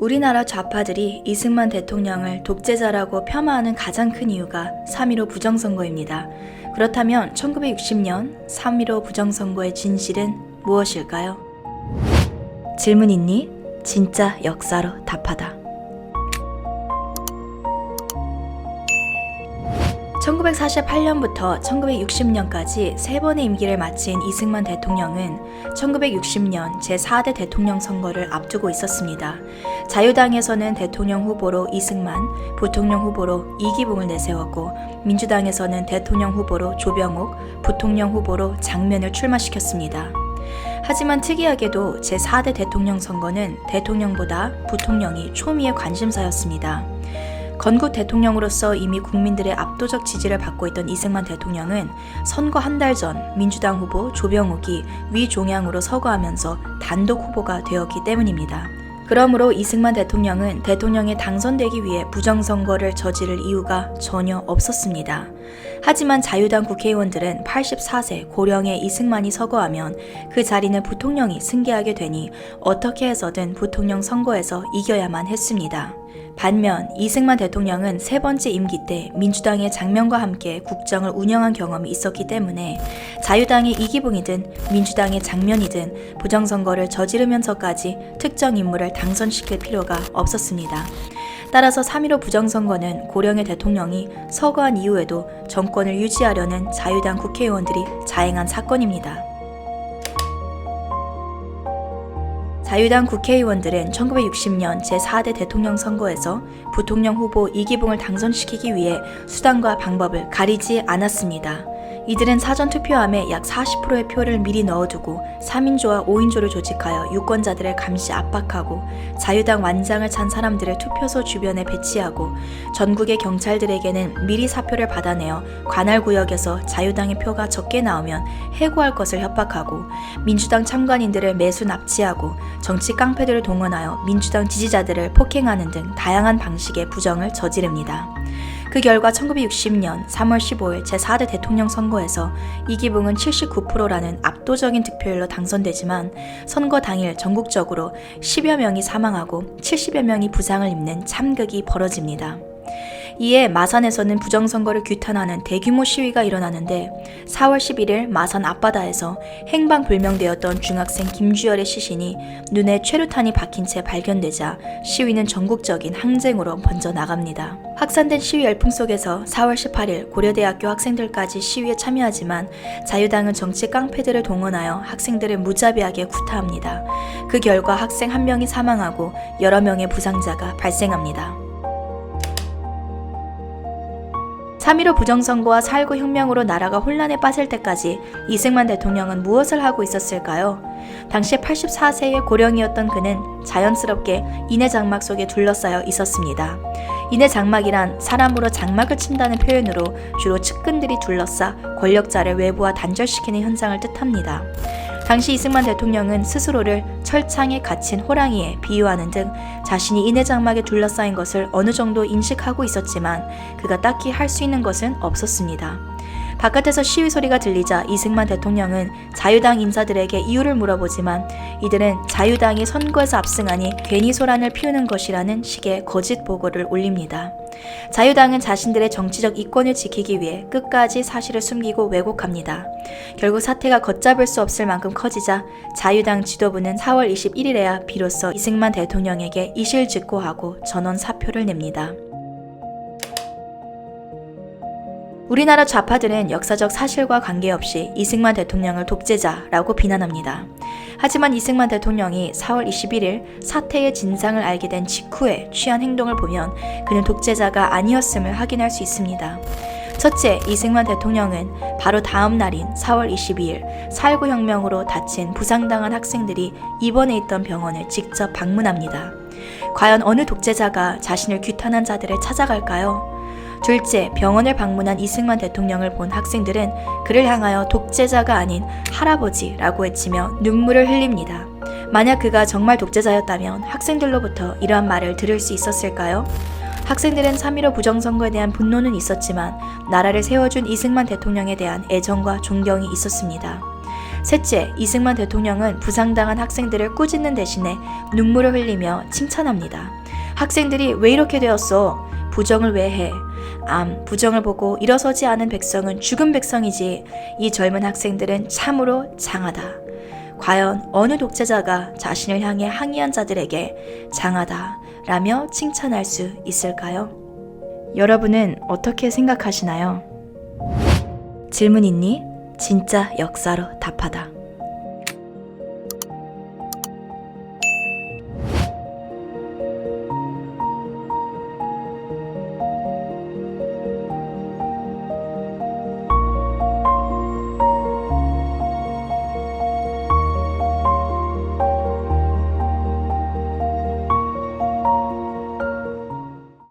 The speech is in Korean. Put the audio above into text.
우리나라 좌파들이 이승만 대통령을 독재자라고 폄하하는 가장 큰 이유가 3.15 부정선거입니다. 그렇다면 1960년 3.15 부정선거의 진실은 무엇일까요? 질문 있니? 진짜 역사로 답하다. 1948년부터 1960년까지 3번의 임기를 마친 이승만 대통령은 1960년 제4대 대통령 선거를 앞두고 있었습니다. 자유당에서는 대통령 후보로 이승만, 부통령 후보로 이기붕을 내세웠고 민주당에서는 대통령 후보로 조병옥, 부통령 후보로 장면을 출마시켰습니다. 하지만 특이하게도 제4대 대통령 선거는 대통령보다 부통령이 초미의 관심사였습니다. 건국 대통령으로서 이미 국민들의 압도적 지지를 받고 있던 이승만 대통령은 선거 한 달 전 민주당 후보 조병옥이 위종양으로 서거하면서 단독 후보가 되었기 때문입니다. 그러므로 이승만 대통령은 대통령에 당선되기 위해 부정선거를 저지를 이유가 전혀 없었습니다. 하지만 자유당 국회의원들은 84세 고령의 이승만이 서거하면 그 자리는 부통령이 승계하게 되니 어떻게 해서든 부통령 선거에서 이겨야만 했습니다. 반면 이승만 대통령은 3번째 임기 때 민주당의 장면과 함께 국정을 운영한 경험이 있었기 때문에 자유당의 이기붕이든 민주당의 장면이든 부정선거를 저지르면서까지 특정 인물을 당선시킬 필요가 없었습니다. 따라서 3.15 부정선거는 고령의 대통령이 서거한 이후에도 정권을 유지하려는 자유당 국회의원들이 자행한 사건입니다. 자유당 국회의원들은 1960년 제4대 대통령 선거에서 부통령 후보 이기붕을 당선시키기 위해 수단과 방법을 가리지 않았습니다. 이들은 사전투표함에 약 40%의 표를 미리 넣어두고 3인조와 5인조를 조직하여 유권자들을 감시 압박하고 자유당 완장을 찬 사람들을 투표소 주변에 배치하고 전국의 경찰들에게는 미리 사표를 받아내어 관할구역에서 자유당의 표가 적게 나오면 해고할 것을 협박하고 민주당 참관인들을 매수 납치하고 정치 깡패들을 동원하여 민주당 지지자들을 폭행하는 등 다양한 방식의 부정을 저지릅니다. 그 결과 1960년 3월 15일 제4대 대통령 선거에서 이기붕은 79%라는 압도적인 득표율로 당선되지만 선거 당일 전국적으로 10여 명이 사망하고 70여 명이 부상을 입는 참극이 벌어집니다. 이에 마산에서는 부정선거를 규탄하는 대규모 시위가 일어나는데 4월 11일 마산 앞바다에서 행방불명되었던 중학생 김주열의 시신이 눈에 최루탄이 박힌 채 발견되자 시위는 전국적인 항쟁으로 번져나갑니다. 확산된 시위 열풍 속에서 4월 18일 고려대학교 학생들까지 시위에 참여하지만 자유당은 정치 깡패들을 동원하여 학생들을 무자비하게 구타합니다. 그 결과 학생 1명이 사망하고 여러 명의 부상자가 발생합니다. 3.15 부정선거와 4.19 혁명으로 나라가 혼란에 빠질 때까지 이승만 대통령은 무엇을 하고 있었을까요? 당시 84세의 고령이었던 그는 자연스럽게 인해 장막 속에 둘러싸여 있었습니다. 인해 장막이란 사람으로 장막을 친다는 표현으로 주로 측근들이 둘러싸 권력자를 외부와 단절시키는 현상을 뜻합니다. 당시 이승만 대통령은 스스로를 철창에 갇힌 호랑이에 비유하는 등 자신이 인해 장막에 둘러싸인 것을 어느 정도 인식하고 있었지만 그가 딱히 할 수 있는 것은 없었습니다. 바깥에서 시위 소리가 들리자 이승만 대통령은 자유당 인사들에게 이유를 물어보지만 이들은 자유당이 선거에서 압승하니 괜히 소란을 피우는 것이라는 식의 거짓 보고를 올립니다. 자유당은 자신들의 정치적 이권을 지키기 위해 끝까지 사실을 숨기고 왜곡합니다. 결국 사태가 걷잡을 수 없을 만큼 커지자 자유당 지도부는 4월 21일에야 비로소 이승만 대통령에게 이실직고하고 전원 사표를 냅니다. 우리나라 좌파들은 역사적 사실과 관계없이 이승만 대통령을 독재자라고 비난합니다. 하지만 이승만 대통령이 4월 21일 사태의 진상을 알게 된 직후에 취한 행동을 보면 그는 독재자가 아니었음을 확인할 수 있습니다. 첫째, 이승만 대통령은 바로 다음 날인 4월 22일 4.19 혁명으로 다친 부상당한 학생들이 입원해 있던 병원을 직접 방문합니다. 과연 어느 독재자가 자신을 규탄한 자들을 찾아갈까요? 둘째, 병원을 방문한 이승만 대통령을 본 학생들은 그를 향하여 독재자가 아닌 할아버지라고 외치며 눈물을 흘립니다. 만약 그가 정말 독재자였다면 학생들로부터 이러한 말을 들을 수 있었을까요? 학생들은 3.15 부정선거에 대한 분노는 있었지만 나라를 세워준 이승만 대통령에 대한 애정과 존경이 있었습니다. 셋째, 이승만 대통령은 부상당한 학생들을 꾸짖는 대신에 눈물을 흘리며 칭찬합니다. 학생들이 왜 이렇게 되었어? 부정을 왜 해? 부정을 보고 일어서지 않은 백성은 죽은 백성이지. 이 젊은 학생들은 참으로 장하다. 과연 어느 독재자가 자신을 향해 항의한 자들에게 장하다 라며 칭찬할 수 있을까요? 여러분은 어떻게 생각하시나요? 질문 있니? 진짜 역사로 답하다.